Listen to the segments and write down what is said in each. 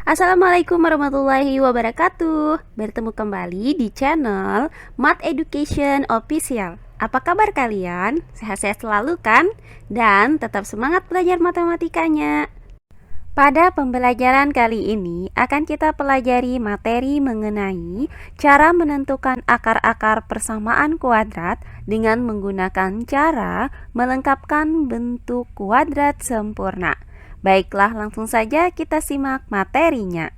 Assalamualaikum warahmatullahi wabarakatuh. Bertemu kembali di channel Math Education Official. Apa kabar kalian? Sehat-sehat selalu kan? Dan tetap semangat belajar matematikanya. Pada pembelajaran kali ini akan kita pelajari materi mengenai cara menentukan akar-akar persamaan kuadrat dengan menggunakan cara melengkapkan bentuk kuadrat sempurna. Baiklah, langsung saja kita simak materinya.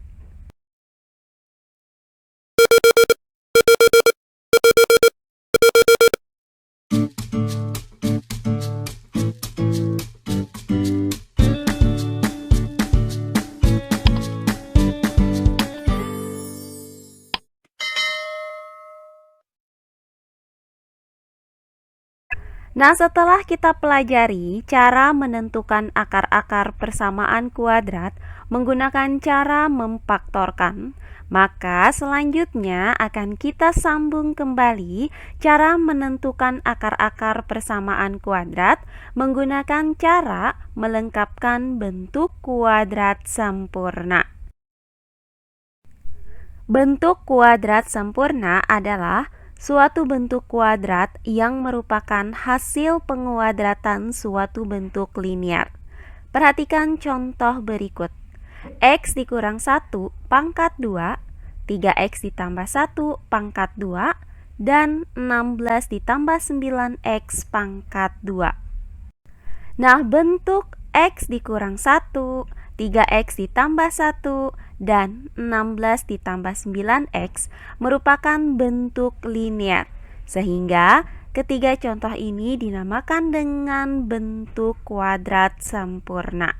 Nah, setelah kita pelajari cara menentukan akar-akar persamaan kuadrat menggunakan cara memfaktorkan, maka selanjutnya akan kita sambung kembali cara menentukan akar-akar persamaan kuadrat menggunakan cara melengkapkan bentuk kuadrat sempurna. Bentuk kuadrat sempurna adalah suatu bentuk kuadrat yang merupakan hasil penguadratan suatu bentuk linear. Perhatikan contoh berikut. X dikurang 1 pangkat 2, 3X ditambah 1 pangkat 2, dan 16 ditambah 9X pangkat 2. Nah, bentuk X dikurang 1, 3X ditambah 1, dan 16 ditambah 9X merupakan bentuk linear, sehingga ketiga contoh ini dinamakan dengan bentuk kuadrat sempurna.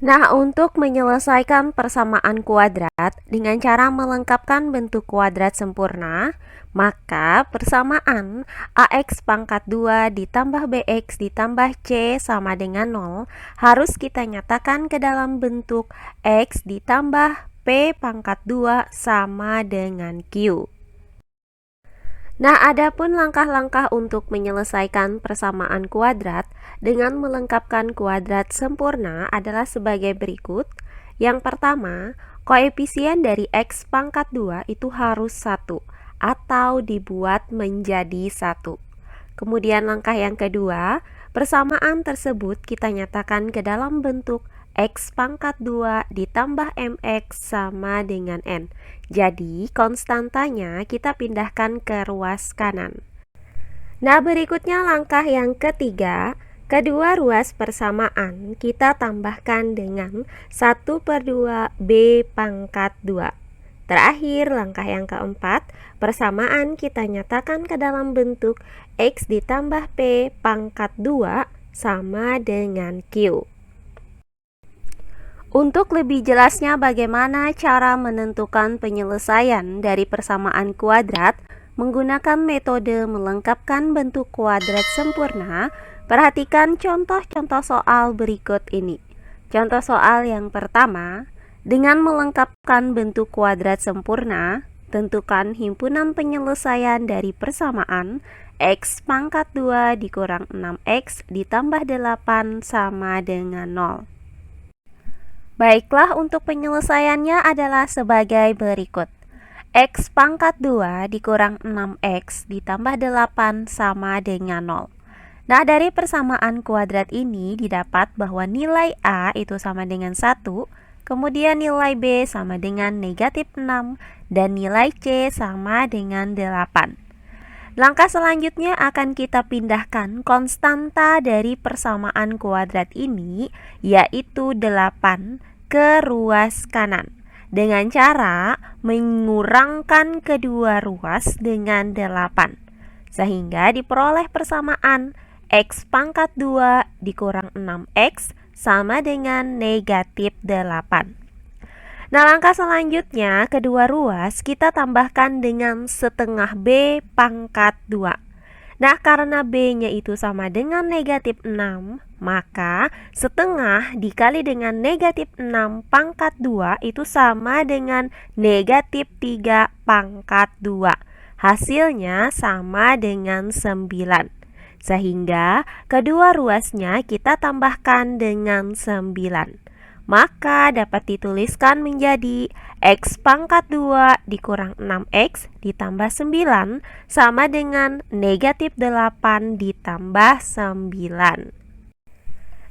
Nah, untuk menyelesaikan persamaan kuadrat dengan cara melengkapkan bentuk kuadrat sempurna, maka persamaan AX pangkat 2 ditambah BX ditambah C sama dengan 0 harus kita nyatakan ke dalam bentuk X ditambah P pangkat 2 sama dengan Q. Nah, adapun langkah-langkah untuk menyelesaikan persamaan kuadrat dengan melengkapkan kuadrat sempurna adalah sebagai berikut. Yang pertama, koefisien dari X pangkat 2 itu harus 1 atau dibuat menjadi 1. Kemudian langkah yang kedua, persamaan tersebut kita nyatakan ke dalam bentuk X pangkat 2 ditambah MX sama dengan N. Jadi konstantanya kita pindahkan ke ruas kanan. Nah, berikutnya langkah yang ketiga, kedua ruas persamaan kita tambahkan dengan 1/2 B pangkat 2. Terakhir, langkah yang keempat, persamaan kita nyatakan ke dalam bentuk X ditambah P pangkat 2 sama dengan Q. Untuk lebih jelasnya bagaimana cara menentukan penyelesaian dari persamaan kuadrat menggunakan metode melengkapkan bentuk kuadrat sempurna, perhatikan contoh-contoh soal berikut ini. Contoh soal yang pertama, dengan melengkapkan bentuk kuadrat sempurna, tentukan himpunan penyelesaian dari persamaan X pangkat 2 dikurang 6X ditambah 8 sama dengan 0. Baiklah, untuk penyelesaiannya adalah sebagai berikut. X pangkat 2 dikurang 6X ditambah 8 sama dengan 0. Nah, dari persamaan kuadrat ini didapat bahwa nilai A itu sama dengan 1, kemudian nilai B sama dengan negatif 6, dan nilai C sama dengan 8. Langkah selanjutnya akan kita pindahkan konstanta dari persamaan kuadrat ini, yaitu 8, ke ruas kanan dengan cara mengurangkan kedua ruas dengan 8, sehingga diperoleh persamaan X pangkat 2 dikurang 6X sama dengan negatif 8. Nah, langkah selanjutnya kedua ruas kita tambahkan dengan setengah B pangkat 2. Nah, karena B-nya itu sama dengan negatif 6, maka setengah dikali dengan negatif 6 pangkat 2 itu sama dengan negatif 3 pangkat 2. Hasilnya sama dengan 9. Sehingga kedua ruasnya kita tambahkan dengan 9. maka dapat dituliskan menjadi X pangkat 2 dikurang 6X ditambah 9 sama dengan negatif 8 ditambah 9.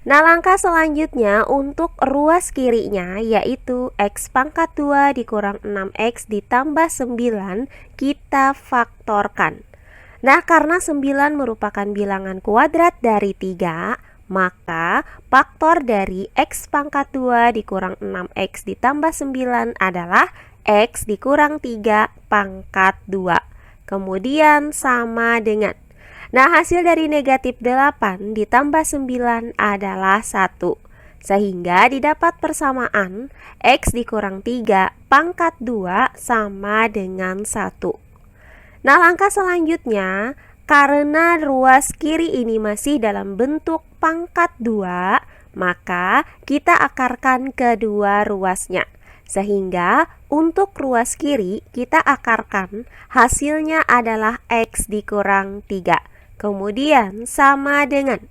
Nah, langkah selanjutnya untuk ruas kirinya yaitu X pangkat 2 dikurang 6X ditambah 9 kita faktorkan. Nah, karena 9 merupakan bilangan kuadrat dari 3, maka faktor dari X pangkat 2 dikurang 6X ditambah 9 adalah X dikurang 3 pangkat 2. Kemudian sama dengan, nah, hasil dari negatif 8 ditambah 9 adalah 1. Sehingga didapat persamaan X dikurang 3 pangkat 2 sama dengan 1. Nah, langkah selanjutnya, karena ruas kiri ini masih dalam bentuk pangkat 2, maka kita akarkan kedua ruasnya. Sehingga untuk ruas kiri kita akarkan hasilnya adalah X dikurang 3. Kemudian sama dengan,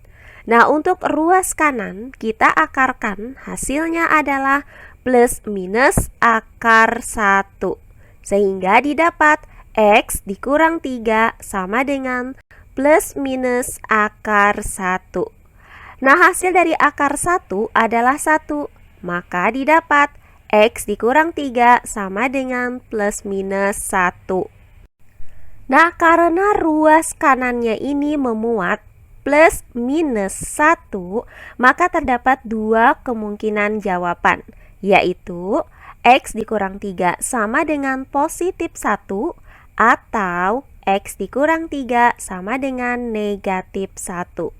nah, untuk ruas kanan kita akarkan hasilnya adalah plus minus akar 1. Sehingga didapat X dikurang 3 sama dengan plus minus akar 1. Nah, hasil dari akar 1 adalah 1, maka didapat X dikurang 3 sama dengan plus minus 1. Nah, karena ruas kanannya ini memuat plus minus 1, maka terdapat dua kemungkinan jawaban, yaitu X dikurang 3 sama dengan positif 1 atau X dikurang 3 sama dengan negatif 1.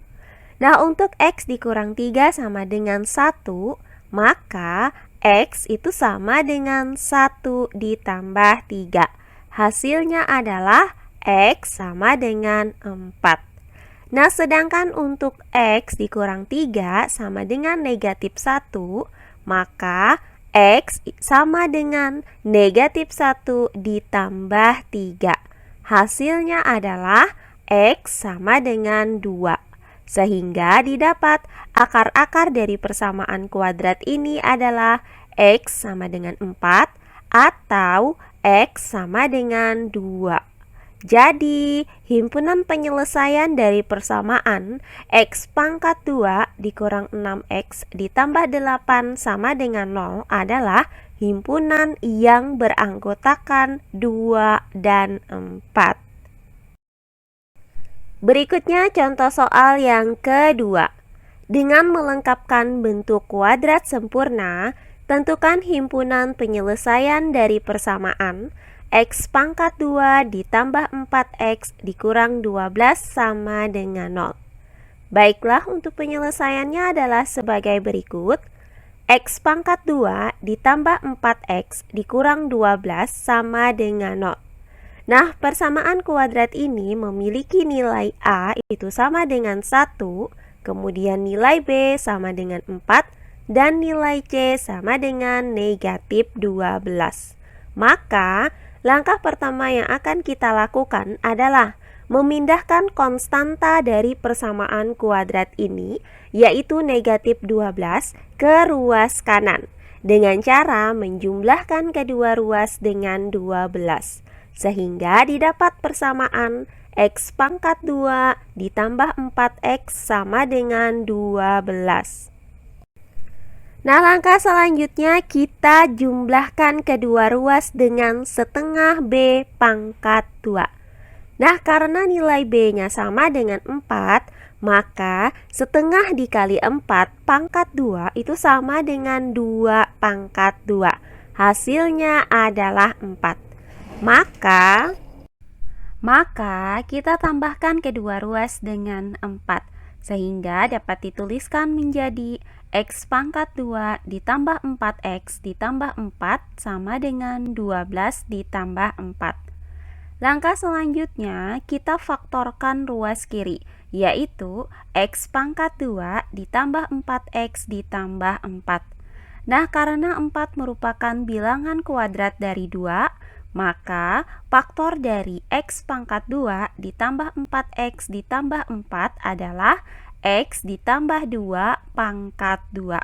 Nah, untuk X dikurang 3 sama dengan 1, maka X itu sama dengan 1 ditambah 3. Hasilnya adalah X sama dengan 4. Nah, sedangkan untuk X dikurang 3 sama dengan negatif 1, maka X sama dengan negatif 1 ditambah 3. Hasilnya adalah X sama dengan 2. Sehingga didapat akar-akar dari persamaan kuadrat ini adalah X sama dengan 4 atau X sama dengan 2. Jadi, himpunan penyelesaian dari persamaan X pangkat 2 dikurang 6X ditambah 8 sama dengan 0 adalah himpunan yang beranggotakan 2 dan 4. Berikutnya contoh soal yang kedua. Dengan melengkapkan bentuk kuadrat sempurna, tentukan himpunan penyelesaian dari persamaan X pangkat 2 ditambah 4X dikurang 12 sama dengan 0. Baiklah, untuk penyelesaiannya adalah sebagai berikut. X pangkat 2 ditambah 4X dikurang 12 sama dengan 0. Nah, persamaan kuadrat ini memiliki nilai A itu sama dengan 1, kemudian nilai B sama dengan 4, dan nilai C sama dengan negatif 12. Maka, langkah pertama yang akan kita lakukan adalah memindahkan konstanta dari persamaan kuadrat ini, yaitu negatif 12, ke ruas kanan, dengan cara menjumlahkan kedua ruas dengan 12. Sehingga didapat persamaan X pangkat 2 ditambah 4X sama dengan 12. Nah, langkah selanjutnya kita jumlahkan kedua ruas dengan setengah B pangkat 2. Nah, karena nilai B-nya sama dengan 4, maka setengah dikali 4 pangkat 2 itu sama dengan 2 pangkat 2. Hasilnya adalah 4. Maka kita tambahkan kedua ruas dengan 4, sehingga dapat dituliskan menjadi X pangkat 2 ditambah 4X ditambah 4 sama dengan 12 ditambah 4. Langkah selanjutnya kita faktorkan ruas kiri, yaitu X pangkat 2 ditambah 4X ditambah 4. Nah, karena 4 merupakan bilangan kuadrat dari 2, maka faktor dari X pangkat 2 ditambah 4X ditambah 4 adalah X ditambah 2 pangkat 2.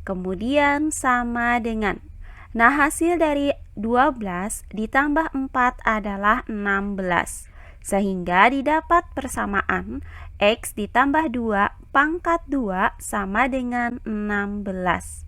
kemudian sama dengan. Nah, hasil dari 12 ditambah 4 adalah 16. Sehingga didapat persamaan X ditambah 2 pangkat 2 sama dengan 16.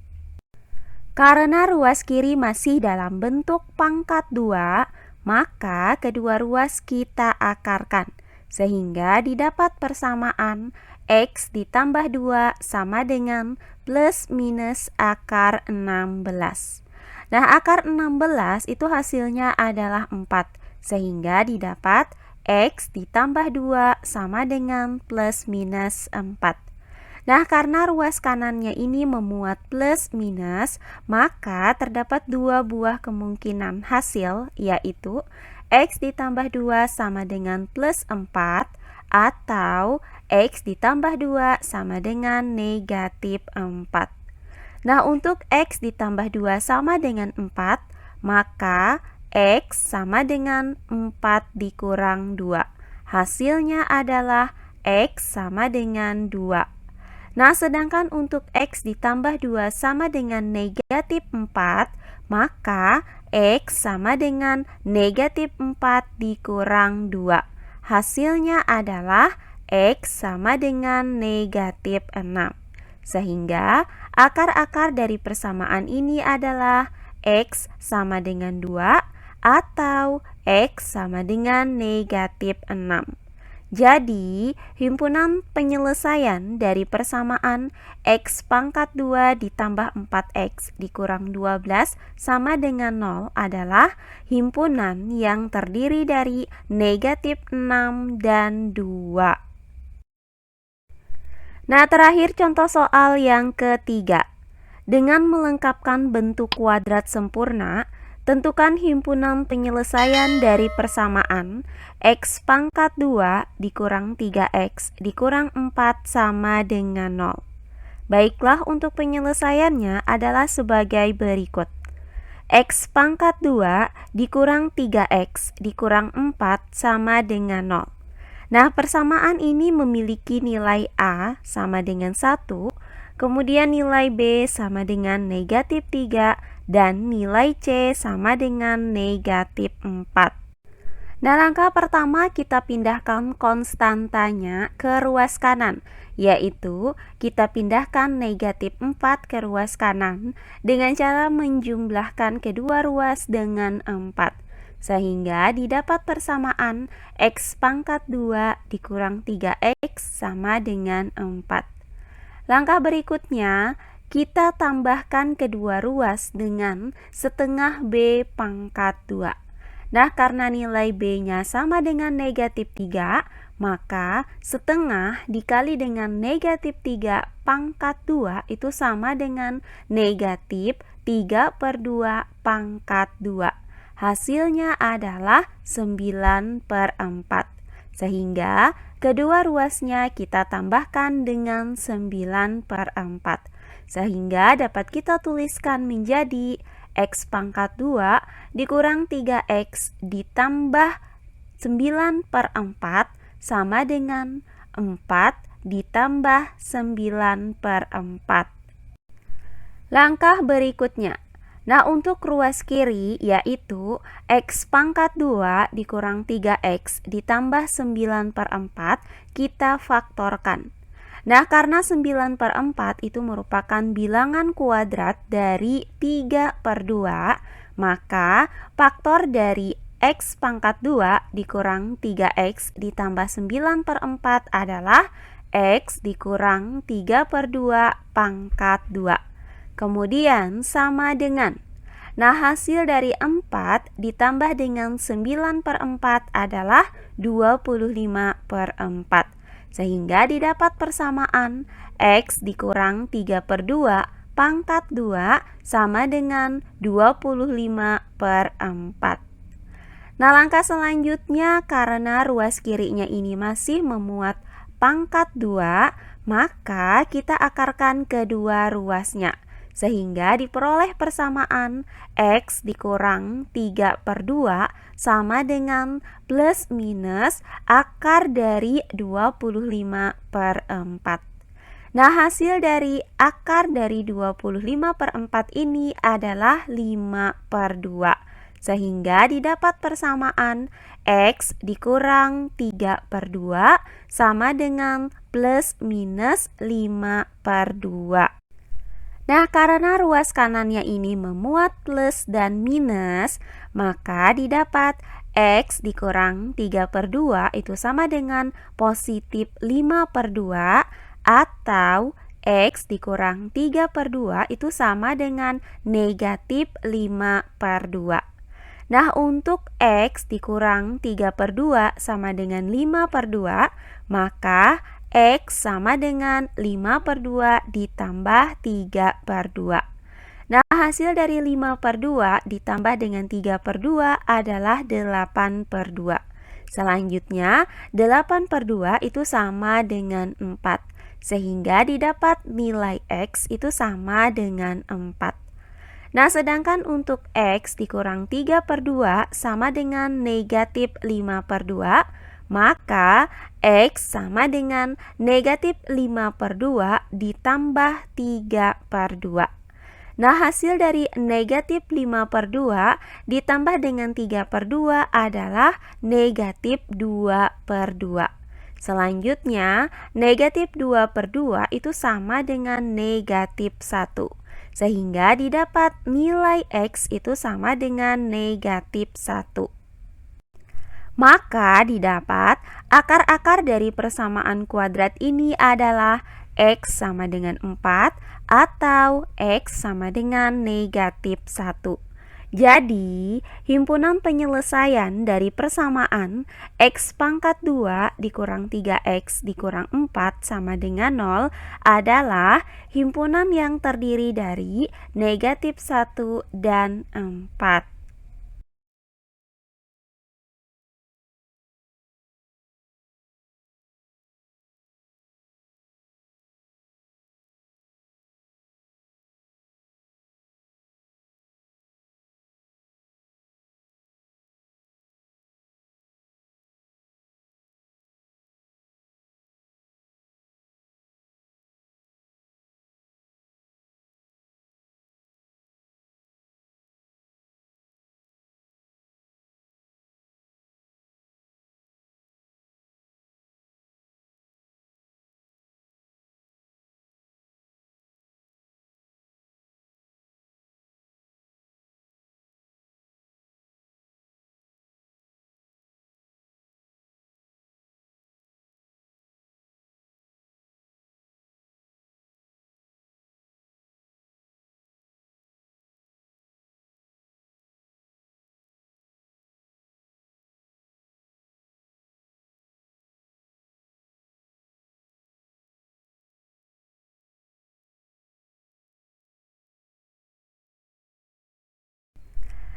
Karena ruas kiri masih dalam bentuk pangkat 2, maka kedua ruas kita akarkan. Sehingga didapat persamaan X ditambah 2 sama dengan plus minus akar 16. Nah, akar 16 itu hasilnya adalah 4. Sehingga didapat X ditambah 2 sama dengan plus minus 4. Nah, karena ruas kanannya ini memuat plus minus, maka terdapat dua buah kemungkinan hasil, yaitu X ditambah 2 sama dengan plus 4 atau X ditambah 2 sama dengan negatif 4. Nah, untuk X ditambah 2 sama dengan 4, maka X sama dengan 4 dikurang 2. Hasilnya adalah X sama dengan 2. Nah, sedangkan untuk X ditambah 2 sama dengan negatif 4, maka X sama dengan negatif 4 dikurang 2. Hasilnya adalah X sama dengan negatif 6. Sehingga akar-akar dari persamaan ini adalah X sama dengan 2 atau X sama dengan negatif 6. Jadi, himpunan penyelesaian dari persamaan X pangkat 2 ditambah 4X dikurang 12 sama dengan 0 adalah himpunan yang terdiri dari negatif 6 dan 2. Nah, terakhir contoh soal yang ketiga. Dengan melengkapkan bentuk kuadrat sempurna, tentukan himpunan penyelesaian dari persamaan X pangkat 2 dikurang 3X dikurang 4 sama dengan 0. Baiklah, untuk penyelesaiannya adalah sebagai berikut. X pangkat 2 dikurang 3X dikurang 4 sama dengan 0. Nah, persamaan ini memiliki nilai A sama dengan 1, kemudian nilai B sama dengan negatif 3, dan nilai C sama dengan negatif 4. Nah, langkah pertama kita pindahkan konstantanya ke ruas kanan, yaitu kita pindahkan negatif 4 ke ruas kanan dengan cara menjumlahkan kedua ruas dengan 4. Sehingga didapat persamaan X pangkat 2 dikurang 3X sama dengan 4. Langkah berikutnya, kita tambahkan kedua ruas dengan setengah B pangkat 2. Nah, karena nilai B-nya sama dengan negatif 3, maka setengah dikali dengan negatif 3 pangkat 2 itu sama dengan negatif 3/2 pangkat 2. Hasilnya adalah 9/4. Sehingga kedua ruasnya kita tambahkan dengan 9/4. Sehingga dapat kita tuliskan menjadi X pangkat 2 dikurang 3X ditambah 9/4 sama dengan 4 ditambah 9/4. Langkah berikutnya. Nah, untuk ruas kiri yaitu X pangkat 2 dikurang 3X ditambah 9/4 kita faktorkan. Nah, karena 9/4 itu merupakan bilangan kuadrat dari 3/2, maka faktor dari X pangkat 2 dikurang 3X ditambah 9/4 adalah X dikurang 3/2 pangkat 2. Kemudian sama dengan. Nah, hasil dari 4 ditambah dengan 9/4 adalah 25/4. Sehingga didapat persamaan X dikurang 3/2 pangkat 2 sama dengan 25/4. Nah, langkah selanjutnya karena ruas kirinya ini masih memuat pangkat 2, maka kita akarkan kedua ruasnya. Sehingga diperoleh persamaan X dikurang 3/2 sama dengan plus minus akar dari 25/4. Nah, hasil dari akar dari 25/4 ini adalah 5/2. Sehingga didapat persamaan X dikurang 3/2 sama dengan plus minus 5/2. Nah, karena ruas kanannya ini memuat plus dan minus, maka didapat X dikurang 3/2 itu sama dengan positif 5/2 atau X dikurang 3/2 itu sama dengan negatif 5/2. Nah, untuk X dikurang 3/2 sama dengan 5/2, maka X sama dengan 5/2 ditambah 3/2. Nah, hasil dari 5/2 ditambah dengan 3/2 adalah 8/2. Selanjutnya, 8/2 itu sama dengan 4. Sehingga didapat nilai X itu sama dengan 4. Nah, sedangkan untuk X dikurang 3/2 sama dengan negatif 5/2, maka X sama dengan negatif 5/2 ditambah 3/2. Nah, hasil dari negatif 5/2 ditambah dengan 3/2 adalah negatif 2/2. Selanjutnya, negatif 2/2 itu sama dengan negatif 1. Sehingga didapat nilai X itu sama dengan negatif 1. Maka didapat akar-akar dari persamaan kuadrat ini adalah X sama dengan 4 atau X sama dengan negatif 1. Jadi, himpunan penyelesaian dari persamaan X pangkat 2 dikurang 3X dikurang 4 sama dengan 0 adalah himpunan yang terdiri dari negatif 1 dan 4.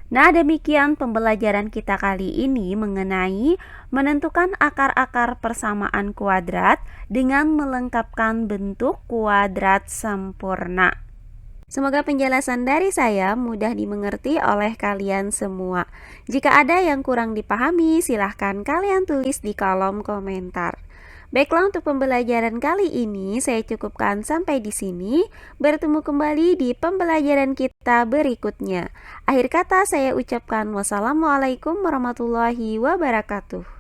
Nah, demikian pembelajaran kita kali ini mengenai menentukan akar-akar persamaan kuadrat dengan melengkapkan bentuk kuadrat sempurna. Semoga penjelasan dari saya mudah dimengerti oleh kalian semua. Jika ada yang kurang dipahami, silahkan kalian tulis di kolom komentar. Baiklah, untuk pembelajaran kali ini saya cukupkan sampai di sini. Bertemu kembali di pembelajaran kita berikutnya. Akhir kata saya ucapkan wassalamualaikum warahmatullahi wabarakatuh.